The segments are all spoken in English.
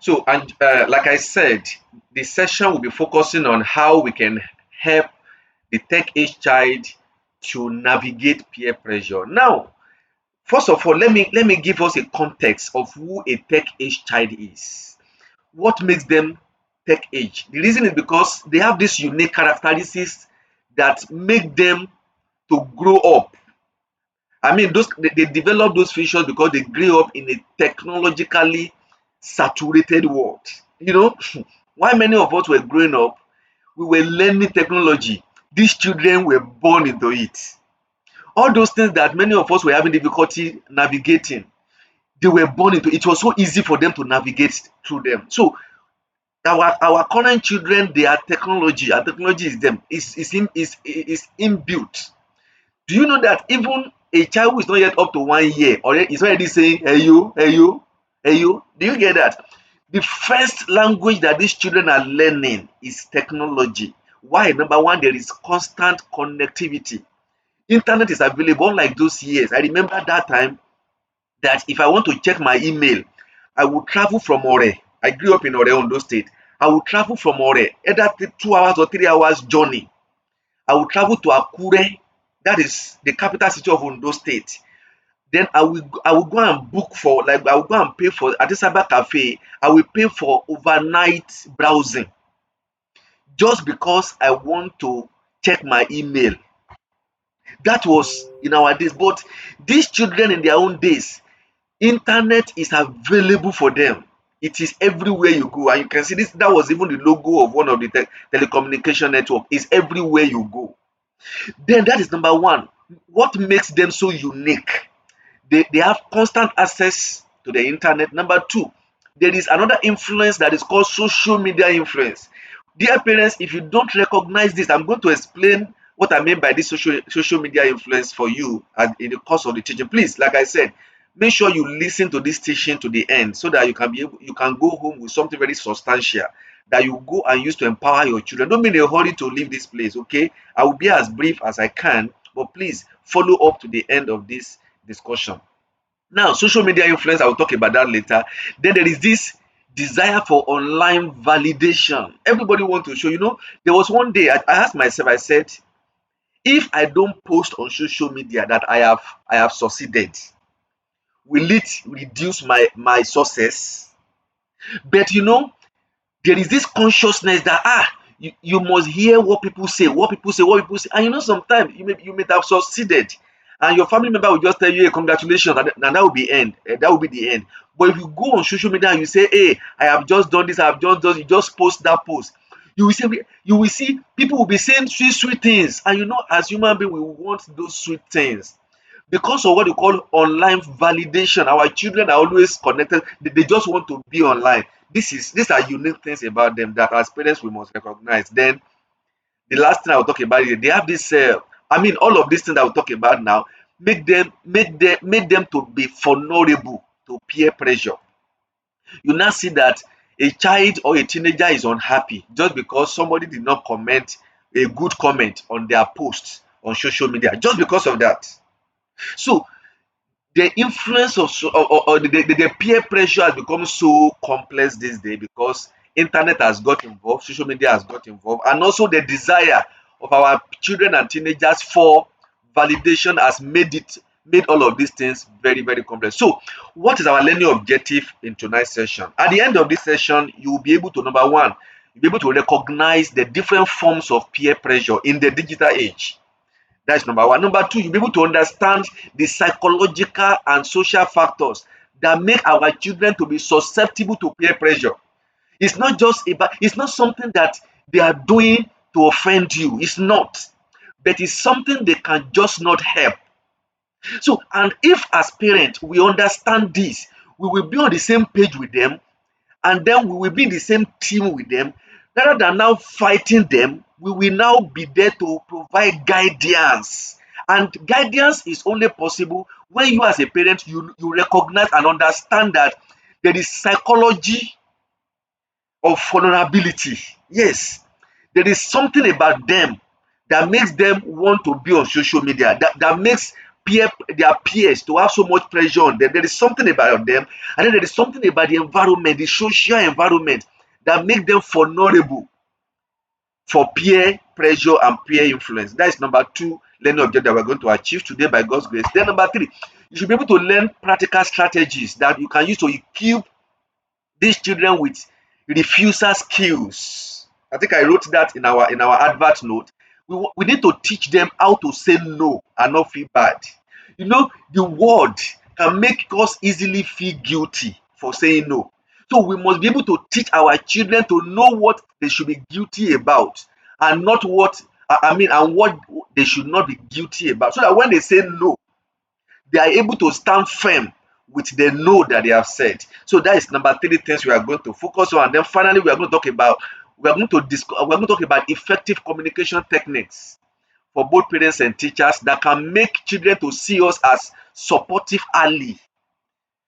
So, and like I said, the session will be focusing on how we can help the tech age child to navigate peer pressure. Now, first of all, let me give us a context of who a tech age child is. What makes them tech age? The reason is because they have these unique characteristics that make them to grow up. I mean, those they develop those features because they grew up in a technologically saturated world. You know, while many of us were growing up, we were learning technology. These children were born into it. All those things that many of us were having difficulty navigating, they were born into it. It was so easy for them to navigate through them. So our current children, they are technology, and technology is them. Is inbuilt. Do you know that even a child who is not yet up to 1 year already is already saying hey you, hey you, hey you? Do you get that? The first language that these children are learning is technology. Why? Number one, there is constant connectivity. Internet is available unlike those years. I remember that time that if I want to check my email, I would travel from Ore. I grew up in Ore, Ondo State. I would travel from Ore, either 2 hours or 3 hours journey. I would travel to Akure, that is the capital city of Ondo State. Then I will go and book for, like, I will go and pay for at the cyber cafe. I will pay for overnight browsing just because I want to check my email. That was in our days. But these children in their own days, internet is available for them. It is everywhere you go, and you can see this. That was even the logo of one of the telecommunication network. Is everywhere you go. Then that is number one. What makes them so unique? They have constant access to the internet. Number two, there is another influence that is called social media influence. Dear parents, if you don't recognize this, I'm going to explain what I mean by this social media influence for you in the course of the teaching. Please, like I said, make sure you listen to this teaching to the end so that you can go home with something very substantial that you go and use to empower your children. Don't be in a hurry to leave this place, okay? I will be as brief as I can, but please follow up to the end of this discussion. Now, social media influence, I will talk about that later. Then there is this desire for online validation. Everybody want to show, there was one day I asked myself, I said, if I don't post on social media that I have succeeded, will it reduce my success? But there is this consciousness that you must hear what people say, what people say, what people say. And sometimes you may have succeeded, and your family member will just tell you, hey, congratulations, and that will be end. That will be the end. But if you go on social media and you say, hey, I have just done this, I have just done, you just post that post. You will see people will be saying sweet, sweet things. And as human beings, we want those sweet things. Because of what you call online validation, our children are always connected. They just want to be online. These are unique things about them that as parents we must recognize. Then the last thing I will talk about is they have this. All of these things I will talk about now make them to be vulnerable to peer pressure. You now see that a child or a teenager is unhappy just because somebody did not comment a good comment on their post on social media, just because of that. So the influence of or the peer pressure has become so complex these days because internet has got involved, social media has got involved, and also the desire of our children and teenagers for validation has made all of these things very, very complex. So what is our learning objective in tonight's session? At the end of this session, you will be able to, number one, you'll be able to recognize the different forms of peer pressure in the digital age. That's number one. Number two, you'll be able to understand the psychological and social factors that make our children to be susceptible to peer pressure. It's not something that they are doing to offend you. It's not. But it's something they can just not help. So, and if as parents we understand this, we will be on the same page with them, and then we will be in the same team with them. Rather than now fighting them, we will now be there to provide guidance. And guidance is only possible when you as a parent, you recognize and understand that there is psychology of vulnerability. Yes, there is something about them that makes them want to be on social media, that makes their peers to have so much pressure on them. There is something about them, and then there is something about the environment, the social environment, that make them vulnerable for peer pressure and peer influence. That is number two learning objective that we're going to achieve today by God's grace. Then number three, you should be able to learn practical strategies that you can use to equip these children with refusal skills. I think I wrote that in our advert note. We need to teach them how to say no and not feel bad. You know, the word can make us easily feel guilty for saying no. So we must be able to teach our children to know what they should be guilty about, and not what and what they should not be guilty about. So that when they say no, they are able to stand firm with the no that they have said. So that is number three things we are going to focus on. And then finally, we are going to talk about effective communication techniques for both parents and teachers that can make children to see us as supportive ally,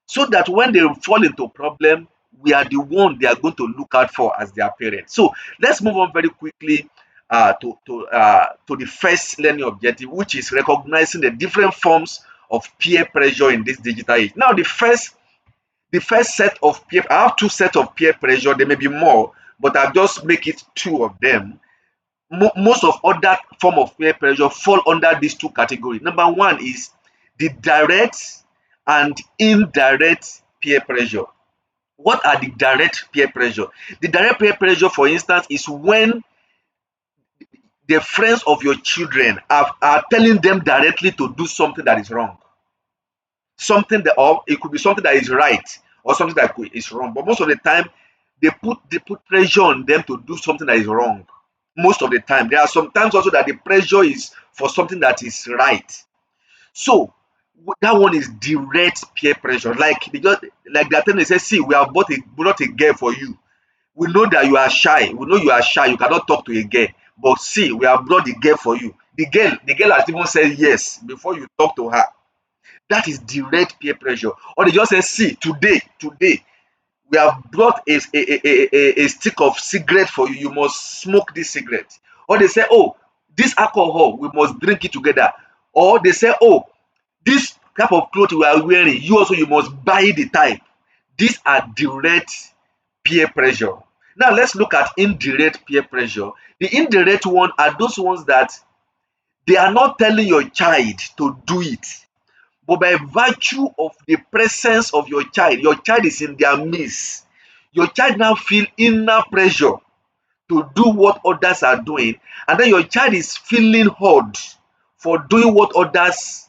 so that when they fall into a problem, we are the one they are going to look out for as their parents. So let's move on very quickly to the first learning objective, which is recognizing the different forms of peer pressure in this digital age. Now, the first set of peer, I have two sets of peer pressure. There may be more, but I'll just make it two of them. Most of other form of peer pressure fall under these two categories. Number one is the direct and indirect peer pressure. What are the direct peer pressure? The direct peer pressure, for instance, is when the friends of your children are telling them directly to do something that is wrong. Something that, or it could be something that is right, or something that is wrong. But most of the time, they put pressure on them to do something that is wrong. Most of the time. There are sometimes also that the pressure is for something that is right. So that one is direct peer pressure. Like that time they say, see, we have brought a girl for you. We know that you are shy. We know you are shy. You cannot talk to a girl. But see, we have brought the girl for you. The girl has even said yes before you talk to her. That is direct peer pressure. Or they just say, see, today, we have brought a stick of cigarette for you. You must smoke this cigarette. Or they say, oh, this alcohol, we must drink it together. Or they say, oh, this type of cloth we are wearing, you must buy the type. These are direct peer pressure. Now let's look at indirect peer pressure. The indirect one are those ones that they are not telling your child to do it, but by virtue of the presence of your child is in their midst. Your child now feel inner pressure to do what others are doing, and then your child is feeling hard for not doing what others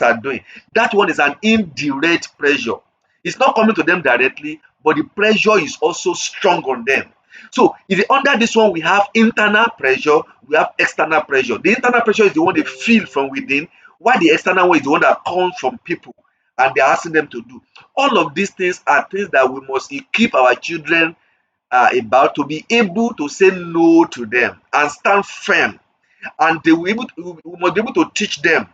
are doing. That one is an indirect pressure. It's not coming to them directly, but the pressure is also strong on them. So under this one, we have internal pressure, we have external pressure. The internal pressure is the one they feel from within, while the external one is the one that comes from people and they're asking them to do. All of these things are things that we must equip our children about, to be able to say no to them and stand firm. And we must be able to teach them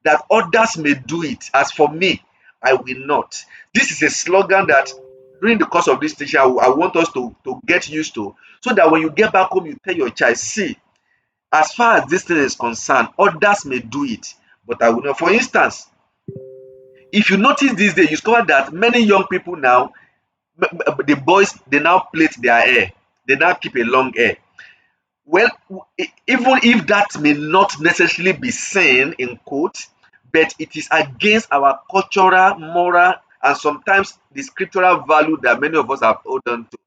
that others may do it. As for me, I will not. This is a slogan that during the course of this teaching, I want us to get used to, so that when you get back home, you tell your child, see, as far as this thing is concerned, others may do it, but I will not. For instance, if you notice these days, you discover that many young people now, the boys, they now plait their hair, they now keep a long hair. Well, even if that may not necessarily be seen in quote, but it is against our cultural, moral, and sometimes the scriptural value that many of us have held on to.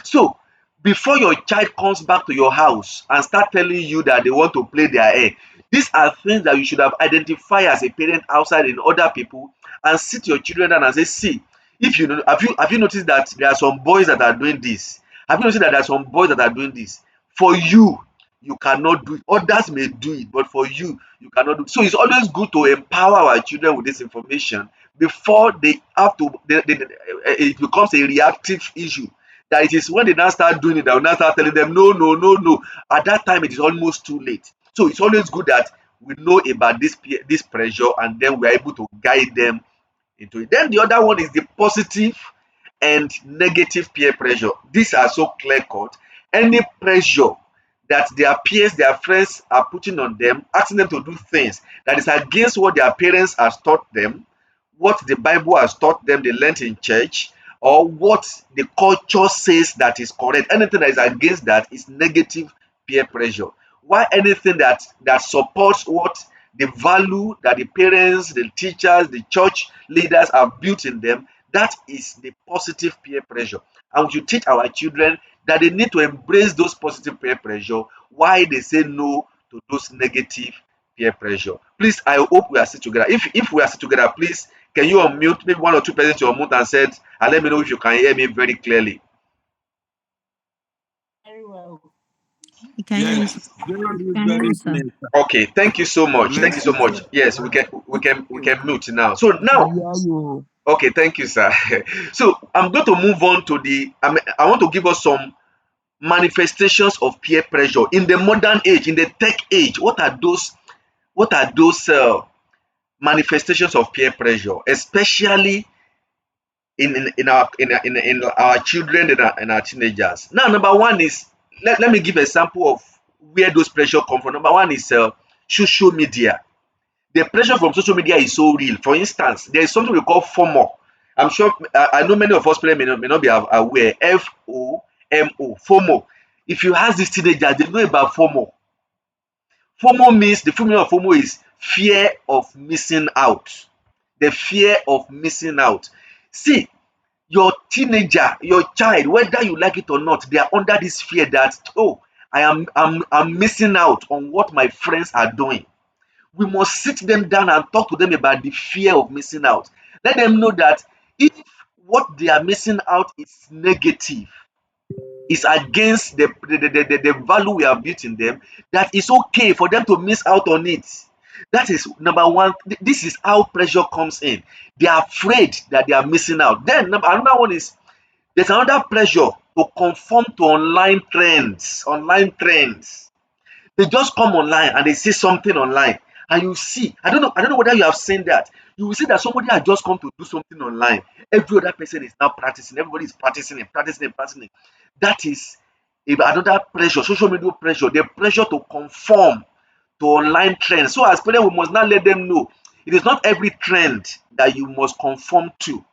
So, before your child comes back to your house and start telling you that they want to play their hair, these are things that you should have identified as a parent outside in other people, and sit your children down and say, see, if you know, have you noticed that there are some boys that are doing this? Have you noticed that there are some boys that are doing this? For you, you cannot do it. Others may do it, but for you, you cannot do it. So it's always good to empower our children with this information before they have to. It becomes a reactive issue. That it is when they now start doing it, they will now start telling them, no, no, no, no. At that time, it is almost too late. So it's always good that we know about this pressure, and then we are able to guide them into it. Then the other one is the positive and negative peer pressure. These are so clear cut. Any pressure that their peers, their friends are putting on them, asking them to do things that is against what their parents has taught them, what the Bible has taught them they learned in church, or what the culture says that is correct. Anything that is against that is negative peer pressure. Why anything that supports what the value that the parents, the teachers, the church leaders have built in them, that is the positive peer pressure. And we should teach our children that they need to embrace those positive peer pressure while they say no to those negative peer pressure. Please, I hope we are still together. If we are still together, please, can you unmute maybe one or two persons to unmute and said, and let me know if you can hear me very clearly. Very well. You can hear Yes, very clear. Okay, thank you so much. Thank you so much. Yes, we can mute now. So now, You. okay, thank you, sir. So I'm going to move on to I want to give us some manifestations of peer pressure in the modern age, in the tech age. What are those manifestations of peer pressure, especially in our children and our teenagers? Now, number one is, let me give an example of where those pressure come from. Number one is social media. The pressure from social media is so real. For instance, there is something we call FOMO. I'm sure I know many of us parents may not be aware. FOMO, FOMO. If you ask these teenagers, they know about FOMO. FOMO means, the full meaning of FOMO is fear of missing out. The fear of missing out. See, your teenager, your child, whether you like it or not, they are under this fear that, oh, I'm missing out on what my friends are doing. We must sit them down and talk to them about the fear of missing out. Let them know that if what they are missing out is negative, is against the value we have built in them, that it's okay for them to miss out on it. That is number one. This is how pressure comes in. They are afraid that they are missing out. Then another one is, there's another pressure to conform to online trends. Online trends. They just come online and they see something online, and you see, I don't know whether you have seen that. You will see that somebody has just come to do something online. Every other person is now practicing. Everybody is practicing it, practicing it, practicing it. That is another pressure, social media pressure, the pressure to conform to online trends. So as parents, we must not let them know it is not every trend that you must conform to.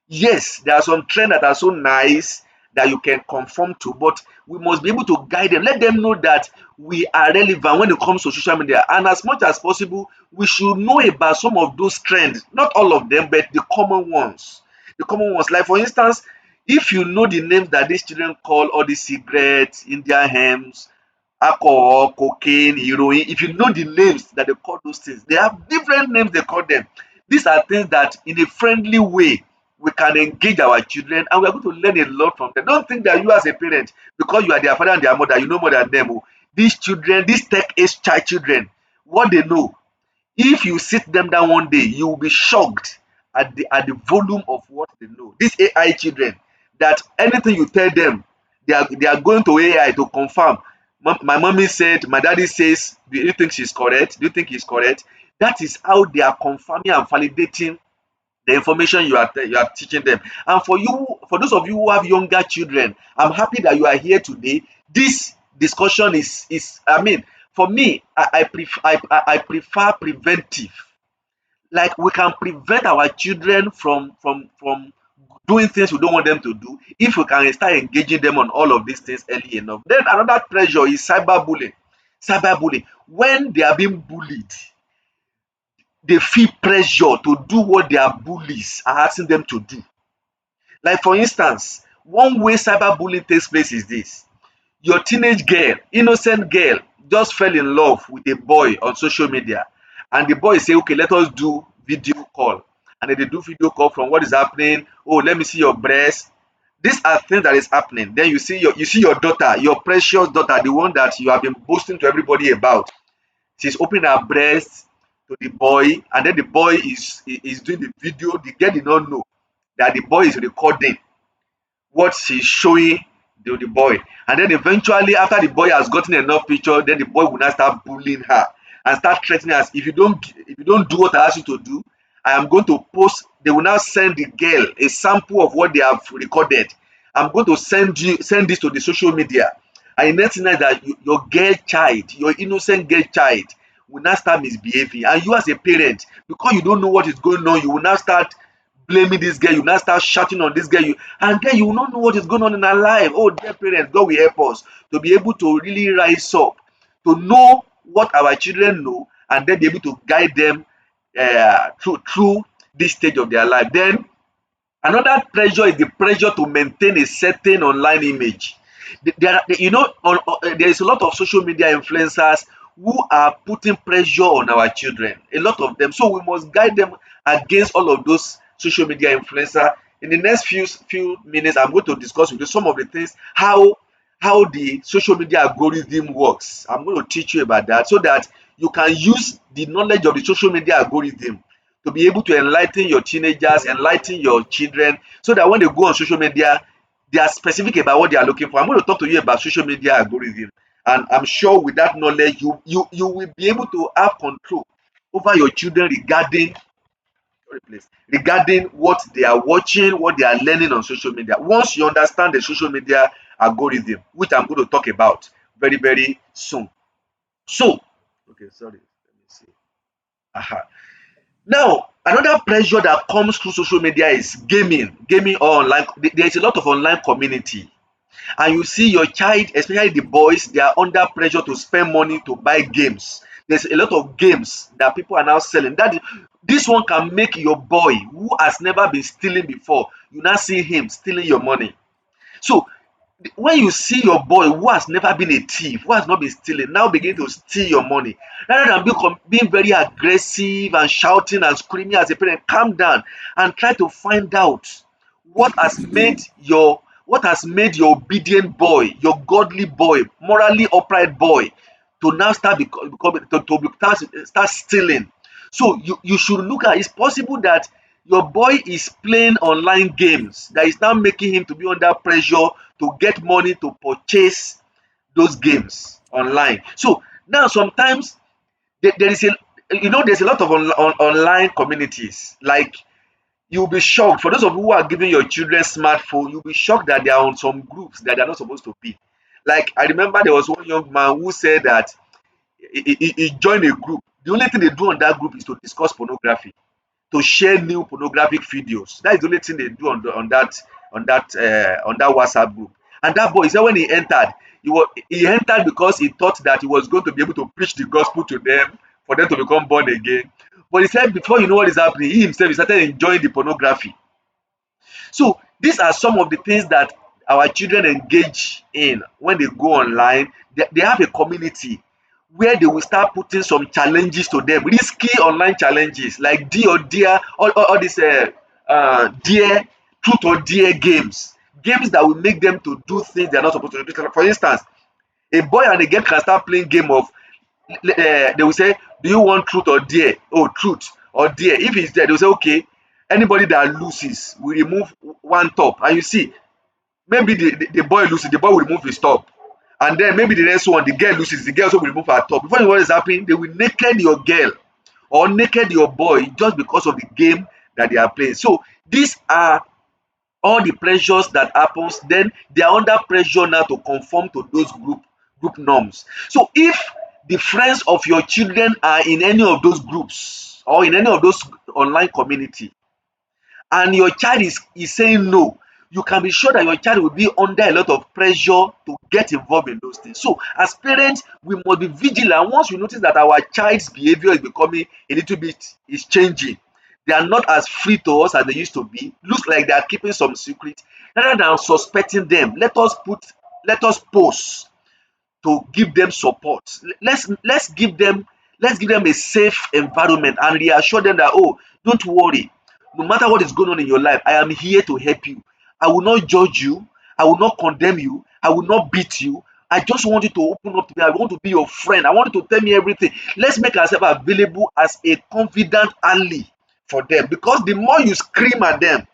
Yes, there are some trends that are so nice that you can conform to, but we must be able to guide them, let them know that we are relevant when it comes to social media. And as much as possible, we should know about some of those trends, not all of them, but the common ones. The common ones, like for instance, if you know the names that these children call all these cigarettes, Indian hems, alcohol, cocaine, heroin, if you know the names that they call those things, they have different names they call them. These are things that in a friendly way we can engage our children, and we are going to learn a lot from them. Don't think that you as a parent, because you are their father and their mother, you know more than them. Oh. These children, these tech age child children, what they know, if you sit them down one day, you will be shocked at the volume of what they know. These AI children, that anything you tell them, they are going to AI to confirm. My mommy said, my daddy says, do you think she's correct? Do you think he's correct? That is how they are confirming and validating the information you are teaching them. And for those of you who have younger children, I'm happy that you are here today. This discussion is I mean, for me, I prefer preventive. Like, we can prevent our children from doing things we don't want them to do if we can start engaging them on all of these things early enough. Then another pressure is cyberbullying. Cyberbullying, when they are being bullied, they feel pressure to do what their bullies are asking them to do. Like for instance, one way cyberbullying takes place is this: your teenage girl, innocent girl, just fell in love with a boy on social media, and the boy say, okay, let us do video call. And then they do video call from what is happening. Oh, let me see your breast. These are things that is happening. Then you see your daughter, your precious daughter, the one that you have been boasting to everybody about. She's opening her breast to the boy, and then the boy is doing the video. The girl did not know that the boy is recording what she's showing the boy. And then eventually, after the boy has gotten enough picture, then the boy will now start bullying her and start threatening us. If you don't do what I ask you to do, I am going to post. They will now send the girl a sample of what they have recorded. I'm going to send this to the social media. And the next thing is that your girl child, your innocent girl child, will now start misbehaving. And you as a parent, because you don't know what is going on, you will now start blaming this girl, you will now start shouting on this girl, and then you will not know what is going on in her life. Oh, dear parents, God will help us to be able to really rise up, to know what our children know, and then be able to guide them through this stage of their life. Then another pressure is the pressure to maintain a certain online image. There is a lot of social media influencers who are putting pressure on our children, a lot of them. So we must guide them against all of those social media influencers. In the next few minutes, I'm going to discuss with you some of the things, how the social media algorithm works. I'm going to teach you about that so that you can use the knowledge of the social media algorithm to be able to enlighten your teenagers, enlighten your children, so that when they go on social media, they are specific about what they are looking for. I'm going to talk to you about social media algorithm, and I'm sure with that knowledge, you will be able to have control over your children regarding what they are watching, what they are learning on social media. Once you understand the social media algorithm, which I'm going to talk about very, very soon. So, okay, sorry, let me see. Aha. Now, another pressure that comes through social media is gaming or online. There is a lot of online community, and you see your child, especially the boys, they are under pressure to spend money to buy games. There's a lot of games that people are now selling. This one can make your boy who has never been stealing before, you now see him stealing your money. So when you see your boy who has never been a thief, who has not been stealing, now begin to steal your money, rather than being very aggressive and shouting and screaming as a parent, calm down and try to find out what has made your obedient boy, your godly boy, morally upright boy, to now start start stealing. So you should look at, it's possible that your boy is playing online games that is now making him to be under pressure to get money to purchase those games online. So now sometimes there is there's a lot of online communities. Like, you'll be shocked, for those of you who are giving your children smartphone, you'll be shocked that they are on some groups that they're not supposed to be. Like, I remember there was one young man who said that he joined a group. The only thing they do on that group is to discuss pornography, to share new pornographic videos. That is the only thing they do on that WhatsApp group. And that boy, he said when he entered, he entered because he thought that he was going to be able to preach the gospel to them, for them to become born again. But he said before you know what is happening, he himself, he started enjoying the pornography. So these are some of the things that our children engage in when they go online. They have a community where they will start putting some challenges to them, risky online challenges like D or Dare, all these Dare, truth or dare games that will make them to do things they are not supposed to do. For instance, a boy and a girl can start playing game of, they will say, do you want truth or dare? Oh, truth or dare. If it's there, they will say, okay, anybody that loses will remove one top. And you see, maybe the boy loses, the boy will remove his top. And then maybe the next one, the girl loses, the girl also will remove her top. Before you know what is happening, they will naked your girl or naked your boy just because of the game that they are playing. So these are all the pressures that happens. Then they are under pressure now to conform to those group norms. So if the friends of your children are in any of those groups or in any of those online community, and your child is saying no, you can be sure that your child will be under a lot of pressure to get involved in those things. So as parents, we must be vigilant. Once we notice that our child's behavior is becoming a little bit, is changing, they are not as free to us as they used to be, looks like they are keeping some secret, rather than suspecting them, let us post to give them support. Let's give them a safe environment and reassure them that, oh, don't worry, no matter what is going on in your life, I am here to help you. I will not judge you, I will not condemn you, I will not beat you. I just want you to open up to me. I want to be your friend. I want you to tell me everything. Let's make ourselves available as a confident ally for them, because the more you scream at them,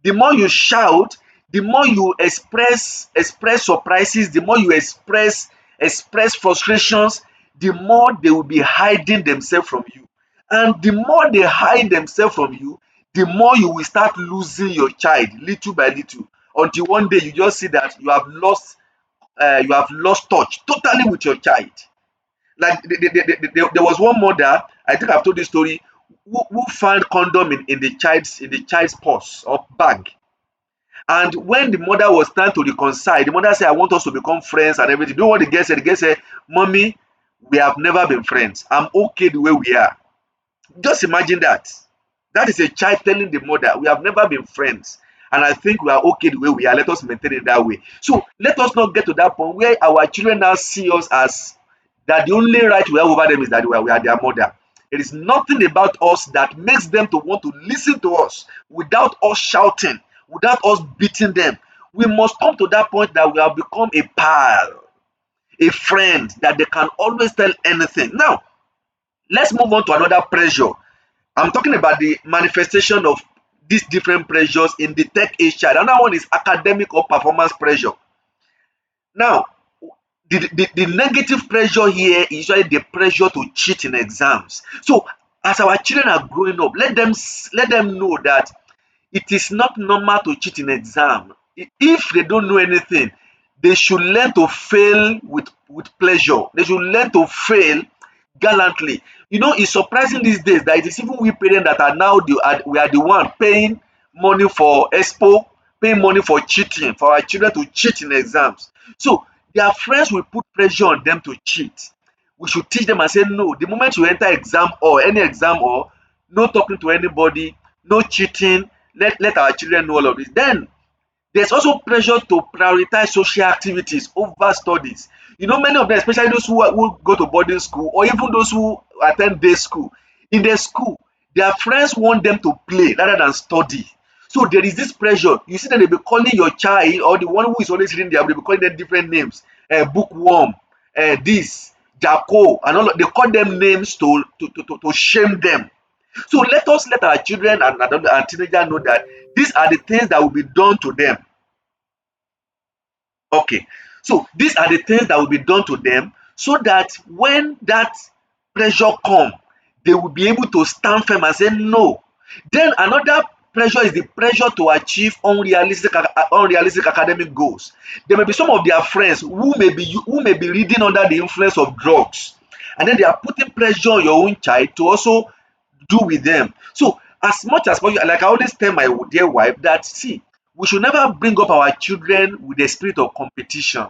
the more you shout, the more you express surprises, the more you express frustrations, the more they will be hiding themselves from you. And the more they hide themselves from you, the more you will start losing your child little by little, until one day you just see that you have lost you have lost touch totally with your child. Like there was one mother, I think I've told this story, who found condom in the child's purse or bag. And when the mother was trying to reconcile, the mother said, I want us to become friends and everything. You know what the girl said? The girl said, Mommy, we have never been friends. I'm okay the way we are. Just imagine that. That is a child telling the mother, we have never been friends. And I think we are okay the way we are. Let us maintain it that way. So let us not get to that point where our children now see us as that the only right we have over them is that we are their mother. It is nothing about us that makes them to want to listen to us without us shouting, without us beating them. We must come to that point that we have become a pal, a friend that they can always tell anything. Now, let's move on to another pressure. I'm talking about the manifestation of these different pressures in the tech age child. Another one is academic or performance pressure. Now, the negative pressure here is usually the pressure to cheat in exams. So, as our children are growing up, let them know that it is not normal to cheat in exam. If they don't know anything, they should learn to fail with pleasure. They should learn to fail gallantly. You know, it's surprising these days that it is even we parents that are now we are the one paying money for expo, paying money for cheating, for our children to cheat in exams. So their friends will put pressure on them to cheat. We should teach them and say, no, the moment you enter exam or any exam or no talking to anybody, no cheating, let our children know all of this. Then there's also pressure to prioritize social activities over studies. You know, many of them, especially those who go to boarding school or even those who attend day school, in their school, their friends want them to play rather than study. So there is this pressure. You see that they be calling your child or the one who is always reading there, they be calling them different names. Bookworm, this, Jacko, and all of, they call them names to shame them. So let our children and teenagers know that these are the things that will be done to them. Okay. So these are the things that will be done to them so that when that pressure come, they will be able to stand firm and say no. Then another pressure is the pressure to achieve unrealistic academic goals. There may be some of their friends who may be reading under the influence of drugs, and then they are putting pressure on your own child to also do with them. So as much as possible, like I always tell my dear wife that, see, we should never bring up our children with a spirit of competition,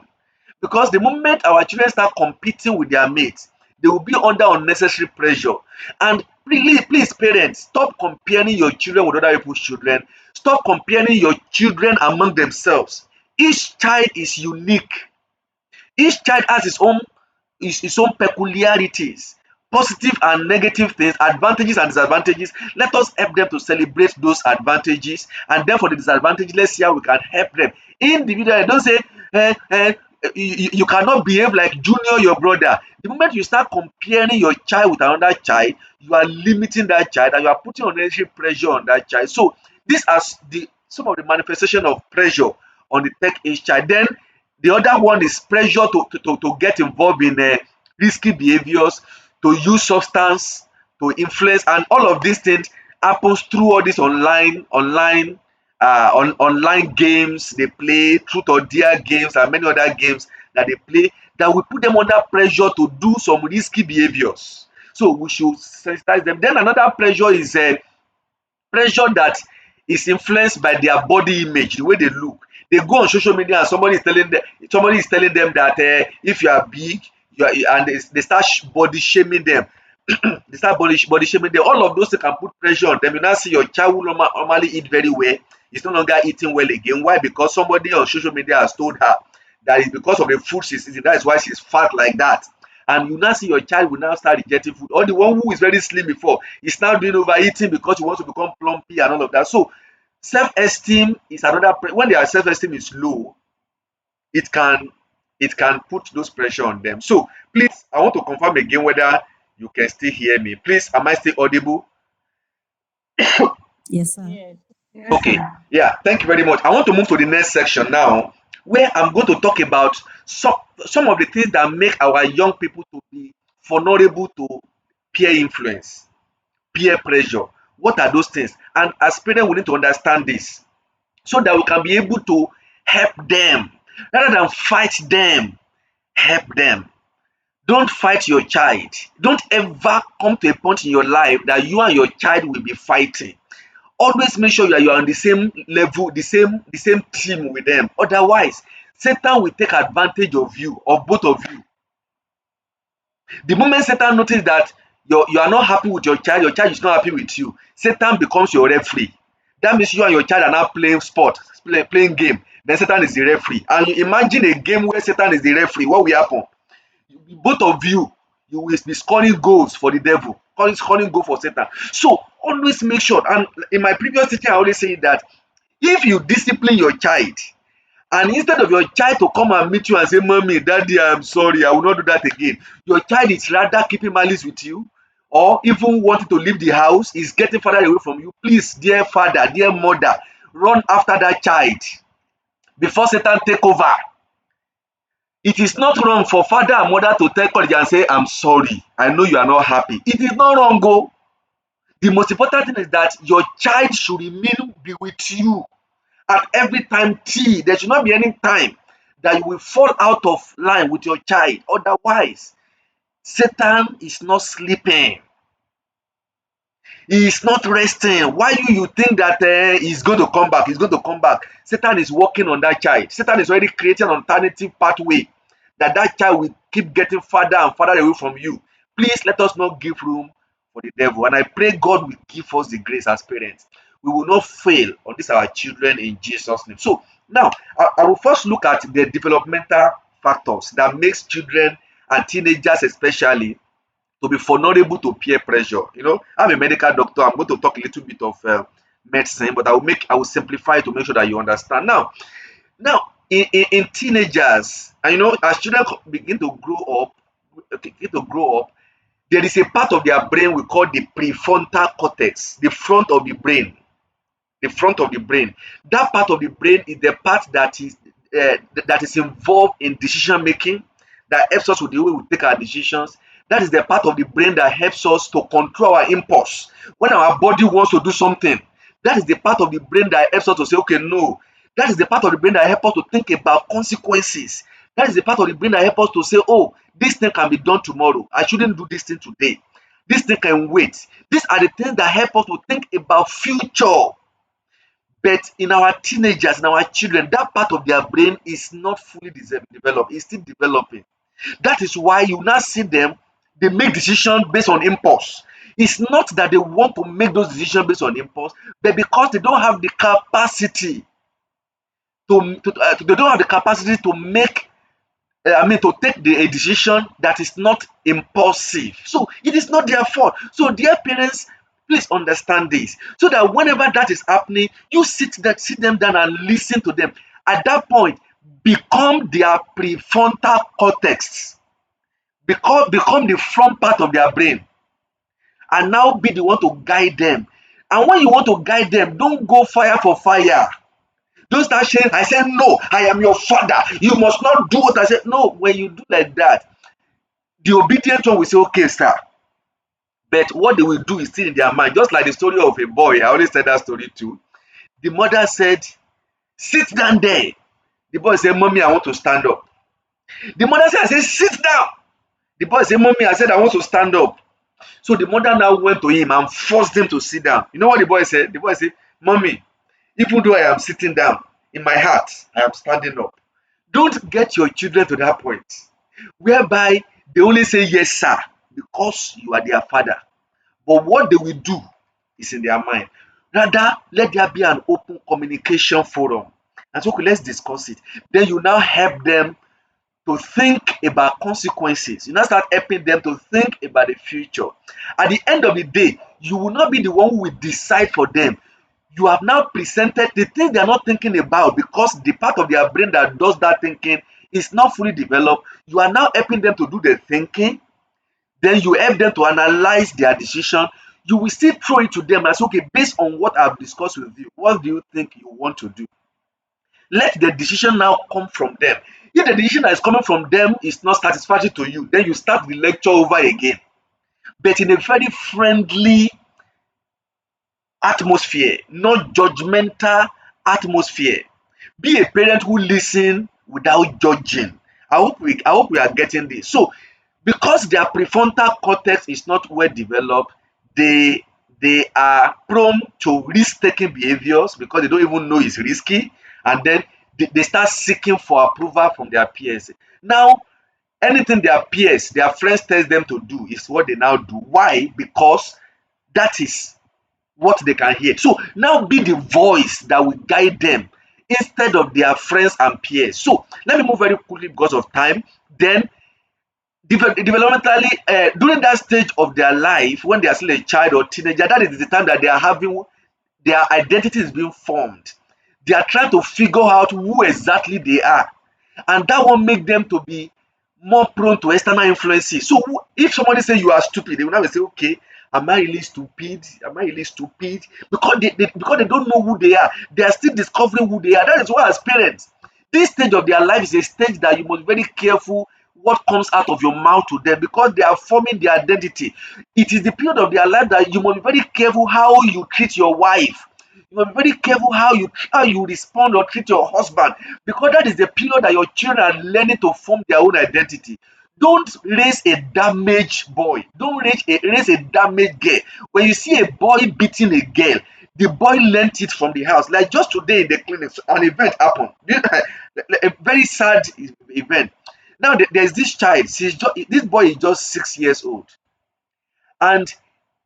because the moment our children start competing with their mates, they will be under unnecessary pressure. And please parents, stop comparing your children with other people's children. Stop comparing your children among themselves. Each child is unique. Each child has his own peculiarities, positive and negative things, advantages and disadvantages. Let us help them to celebrate those advantages, and then for the disadvantages, let's see how we can help them individually. Don't say you cannot behave like Junior, your brother. The moment you start comparing your child with another child, you are limiting that child and you are putting unnecessary pressure on that child. So these are some of the manifestation of pressure on the tech age child. Then the other one is pressure to get involved in risky behaviors, to use substance, to influence, and all of these things happens through all these online games they play, truth or dare games, and many other games that they play that will put them under pressure to do some risky behaviors. So we should sensitize them. Then another pressure is pressure that is influenced by their body image, the way they look. They go on social media and somebody is telling them that if you are big, and they start body shaming them. They start body shaming them. All of those things can put pressure on them. You now see your child who normally eat very well is no longer eating well again. Why? Because somebody on social media has told her that it's because of the food she's eating. That is why she's fat like that. And you now see your child will now start rejecting food. Or the one who is very slim before is now doing overeating because he wants to become plumpy and all of that. So self-esteem is another when their self-esteem is low, it can put those pressure on them. So please, I want to confirm again whether you can still hear me. Please, am I still audible? Yes, sir. Yes. Yes, Okay, sir. yeah, thank you very much. I want to move to the next section now, where I'm going to talk about some of the things that make our young people to be vulnerable to peer influence, peer pressure. What are those things? And as parents, we need to understand this so that we can be able to help them. Rather than fight them, help them. Don't fight your child. Don't ever come to a point in your life that you and your child will be fighting. Always make sure you are on the same level, the same team with them. Otherwise, Satan will take advantage of you, of both of you. The moment Satan notices that you are not happy with your child is not happy with you, Satan becomes your referee. That means you and your child are now playing sport, playing game. Then Satan is the referee. And you imagine a game where Satan is the referee, what will happen? Both of you will be scoring goals for the devil, scoring goal for Satan. So always make sure, and in my previous teaching I always say that if you discipline your child, and instead of your child to come and meet you and say, mommy, daddy, I'm sorry, I will not do that again, your child is rather keeping malice with you, or even wanting to leave the house, is getting further away from you. Please, dear father, dear mother, run after that child before Satan take over. It is not wrong for father and mother to tell college and say, I'm sorry, I know you are not happy. It is not wrong. The most important thing is that your child should remain be with you at every time T. There should not be any time that you will fall out of line with your child. Otherwise, Satan is not sleeping. He is not resting. Why you think that he's going to come back? He's going to come back. Satan is working on that child. Satan is already creating an alternative pathway that that child will keep getting further and further away from you. Please let us not give room for the devil. And I pray God will give us the grace as parents. We will not fail on this our children in Jesus' name. So now I will first look at the developmental factors that makes children and teenagers especially to be vulnerable to peer pressure. I'm a medical doctor. I'm going to talk a little bit of medicine, but I will simplify it to make sure that you understand. Now, in teenagers, and as children begin to grow up, there is a part of their brain we call the prefrontal cortex, the front of the brain. The front of the brain. That part of the brain is the part that is involved in decision making, that helps us with the way we take our decisions. That is the part of the brain that helps us to control our impulse. When our body wants to do something, that is the part of the brain that helps us to say, okay, no. That is the part of the brain that helps us to think about consequences. That is the part of the brain that helps us to say, oh, this thing can be done tomorrow. I shouldn't do this thing today. This thing can wait. These are the things that help us to think about future. But in our teenagers, in our children, that part of their brain is not fully developed. It's still developing. That is why you now see them, they make decisions based on impulse. It's not that they want to make those decisions based on impulse, but because they don't have the capacity they don't have the capacity to make to take a decision that is not impulsive. So it is not their fault. So dear parents, please understand this. So that whenever that is happening, you sit them down and listen to them. At that point, become their prefrontal cortex. Become the front part of their brain, and now be the one to guide them. And when you want to guide them, don't go fire for fire. Don't start saying, I said, no, I am your father. You must not do what I said. No, when you do like that, the obedient one will say, okay, sir. But what they will do is still in their mind. Just like the story of a boy. I always tell that story too. The mother said, sit down there. The boy said, mommy, I want to stand up. The mother said, I said, sit down. The boy said, mommy, I said, I want to stand up. So the mother now went to him and forced him to sit down. You know what the boy said? The boy said, mommy, even though I am sitting down, in my heart, I am standing up. Don't get your children to that point whereby they only say yes, sir, because you are their father. But what they will do is in their mind. Rather, let there be an open communication forum. And so, okay, let's discuss it. Then you now help them to think about consequences. You now start helping them to think about the future. At the end of the day, you will not be the one who will decide for them. You have now presented the things they are not thinking about, because the part of their brain that does that thinking is not fully developed. You are now helping them to do the thinking. Then you help them to analyze their decision. You will still throw it to them and say, okay, based on what I've discussed with you, what do you think you want to do? Let the decision now come from them. If the decision that is coming from them is not satisfactory to you, then you start the lecture over again, but in a very friendly atmosphere, not judgmental atmosphere. Be a parent who listen without judging. I hope we are getting this. So because their prefrontal cortex is not well developed, they they are prone to risk-taking behaviors because they don't even know it's risky, and then they start seeking for approval from their peers. Now, anything their peers, their friends tell them to do is what they now do. Why? Because that is what they can hear. So now be the voice that will guide them instead of their friends and peers. So let me move very quickly because of time. Then developmentally, during that stage of their life, when they are still a child or teenager, that is the time that they are having their identity is being formed. They are trying to figure out who exactly they are, and that will make them to be more prone to external influences. So if somebody say you are stupid, they will now say, okay, am I really stupid? Am I really stupid? Because they don't know who they are. They are still discovering who they are. That is why as parents, this stage of their life is a stage that you must be very careful what comes out of your mouth to them because they are forming their identity. It is the period of their life that you must be very careful how you treat your wife. You must be very careful how you respond or treat your husband because that is the period that your children are learning to form their own identity. Don't raise a damaged boy. Don't raise a damaged girl. When you see a boy beating a girl, the boy learnt it from the house. Like just today in the clinic, an event happened. A very sad event. Now there's this child. This boy is just 6 years old, and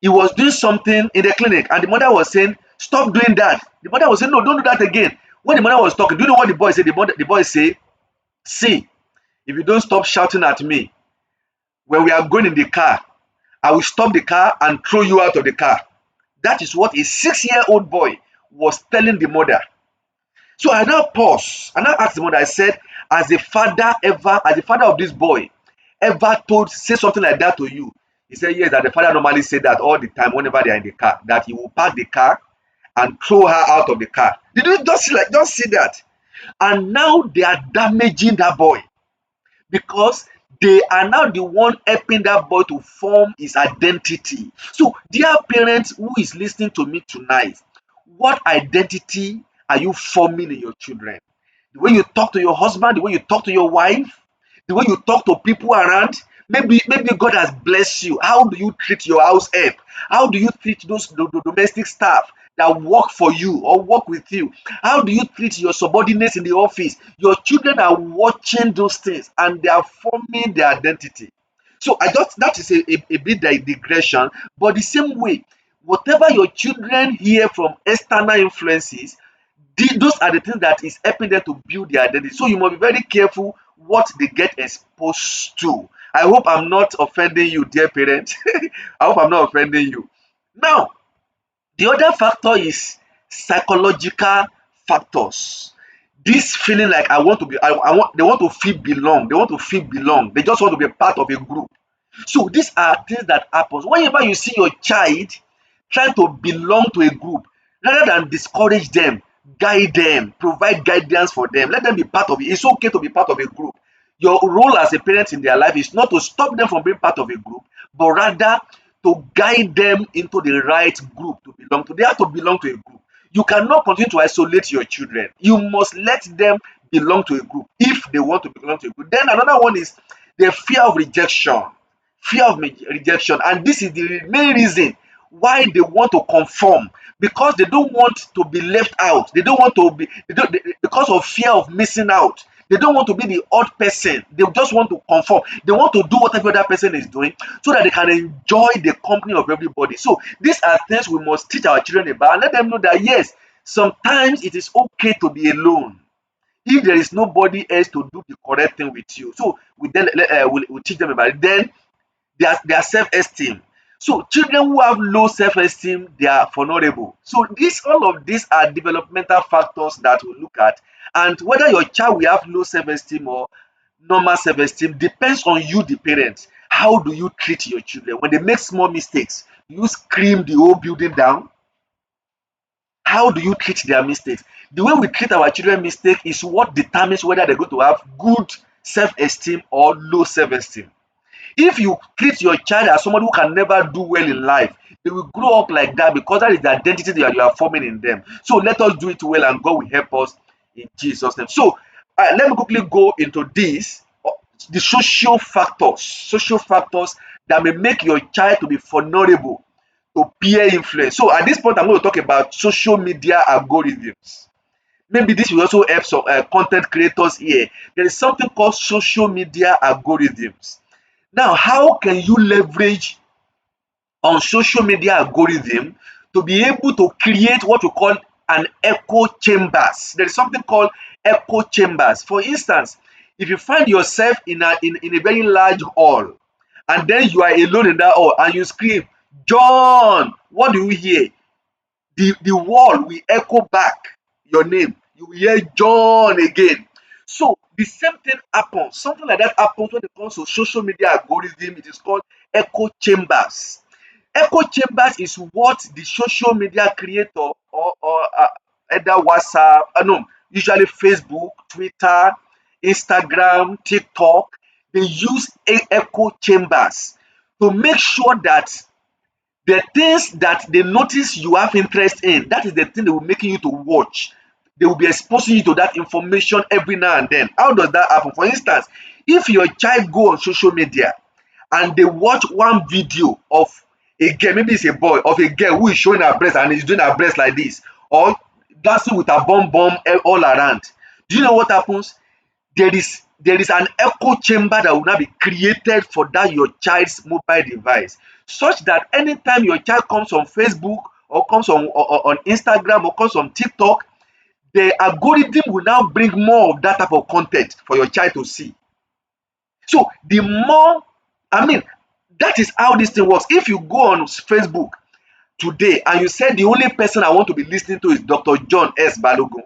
he was doing something in the clinic, and the mother was saying, "Stop doing that." The mother was saying, "No, don't do that again." When the mother was talking, do you know what the boy said? The boy say, "See, if you don't stop shouting at me when we are going in the car, I will stop the car and throw you out of the car." That is what a 6-year-old boy was telling the mother. So I now pause. I now asked the mother, I said, as the father of this boy, ever say something like that to you? He said, yes, that the father normally say that all the time whenever they are in the car, that he will park the car and throw her out of the car. Did you just see that? And now they are damaging that boy because they are now the one helping that boy to form his identity. So, dear parents who is listening to me tonight, what identity are you forming in your children? The way you talk to your husband, the way you talk to your wife, the way you talk to people around. Maybe God has blessed you. How do you treat your house help? How do you treat those the domestic staff that work for you or work with you? How do you treat your subordinates in the office? Your children are watching those things and they are forming their identity. So I thought that is a bit digression, but the same way, whatever your children hear from external influences, those are the things that is helping them to build their identity. So you must be very careful what they get exposed to. I hope I'm not offending you, dear parents. I hope I'm not offending you. Now, the other factor is psychological factors. This feeling like I want to be, I want, they want to feel belong. They want to feel belong. They just want to be a part of a group. So these are things that happens whenever you see your child trying to belong to a group. Rather than discourage them, guide them, provide guidance for them, let them be part of it. It's okay to be part of a group. Your role as a parent in their life is not to stop them from being part of a group, but rather to guide them into the right group to belong to. They have to belong to a group. You cannot continue to isolate your children. You must let them belong to a group if they want to belong to a group. Then another one is the fear of rejection. Fear of rejection. And this is the main reason why they want to conform, because they don't want to be left out. They don't want to be, because of fear of missing out. They don't want to be the odd person. They just want to conform. They want to do what every other person is doing so that they can enjoy the company of everybody. So these are things we must teach our children about and let them know that yes, sometimes it is okay to be alone if there is nobody else to do the correct thing with you. So we'll teach them about it. Then their self-esteem. So children who have low self-esteem, they are vulnerable. So all of these are developmental factors that we look at. And whether your child will have low self-esteem or normal self-esteem depends on you, the parents. How do you treat your children? When they make small mistakes, do you scream the whole building down? How do you treat their mistakes? The way we treat our children mistake is what determines whether they're going to have good self-esteem or low self-esteem. If you treat your child as someone who can never do well in life, they will grow up like that because that is the identity that you are forming in them. So let us do it well and God will help us in Jesus' name. So Let me quickly go into this. The social factors that may make your child to be vulnerable to peer influence. So at this point, I'm going to talk about social media algorithms. Maybe this will also help some content creators here. There is something called social media algorithms. Now, how can you leverage on social media algorithm to be able to create what we call an echo chambers? There is something called echo chambers. For instance, if you find yourself in a very large hall and then you are alone in that hall and you scream, John, what do you hear? The wall will echo back your name. You will hear John again. So the same thing happens. Something like that happens when it comes to social media algorithm. It is called echo chambers. Echo chambers is what the social media creator or either WhatsApp, no, usually Facebook, Twitter, Instagram, TikTok, they use echo chambers to make sure that the things that they notice you have interest in, that is the thing they will making you to watch. They will be exposing you to that information every now and then. How does that happen? For instance, if your child go on social media and they watch one video of a girl, maybe it's a boy, of a girl who is showing her breast and is doing her breast like this, or dancing with her bum bum all around, do you know what happens? There is an echo chamber that will now be created for that your child's mobile device, such that anytime your child comes on Facebook or comes on Instagram or comes on TikTok, the algorithm will now bring more of that type of content for your child to see. So the more, I mean, that is how this thing works. If you go on Facebook today and you say the only person I want to be listening to is Dr. John S. Balogun,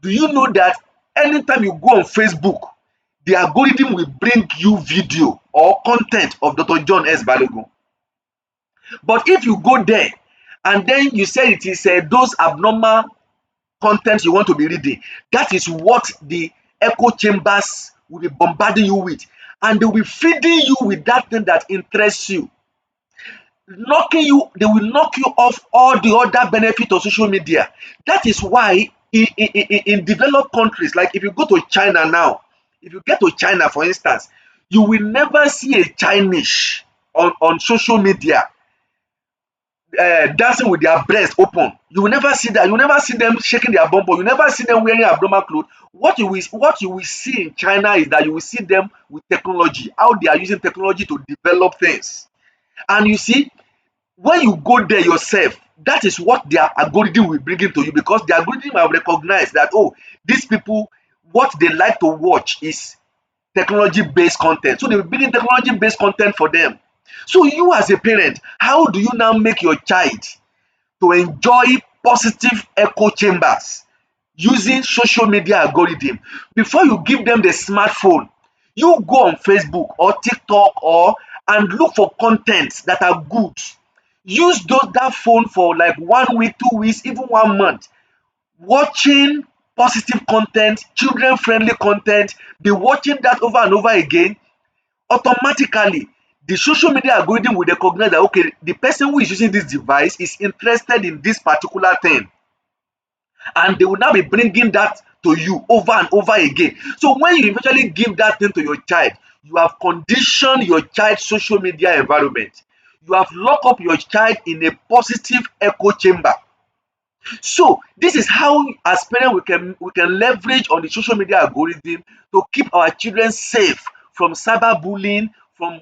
do you know that anytime you go on Facebook, the algorithm will bring you video or content of Dr. John S. Balogun? But if you go there and then you say it is those abnormal content you want to be reading, that is what the echo chambers will be bombarding you with. And they will be feeding you with that thing that interests you. They will knock you off all the other benefits of social media. That is why in developed countries, like if you go to China now, if you get to China, for instance, you will never see a Chinese on social media dancing with their breast open. You will never see that. You will never see them shaking their bum bum. You never see them wearing abnormal clothes. What you will see in China is that you will see them with technology, how they are using technology to develop things. And you see, when you go there yourself, that is what their algorithm will bring into you, because the algorithm have recognized that, oh, these people, what they like to watch is technology based content. So they will bring in technology based content for them. So you as a parent, how do you now make your child to enjoy positive echo chambers using social media algorithm? Before you give them the smartphone, you go on Facebook or TikTok or and look for contents that are good. Use that phone for like 1 week, 2 weeks, even 1 month, watching positive content, children friendly content. Be watching that over and over again. Automatically the social media algorithm will recognize that, okay, the person who is using this device is interested in this particular thing, and they will now be bringing that to you over and over again. So when you eventually give that thing to your child, you have conditioned your child's social media environment. You have locked up your child in a positive echo chamber. So this is how, as parents, we can leverage on the social media algorithm to keep our children safe from cyberbullying, from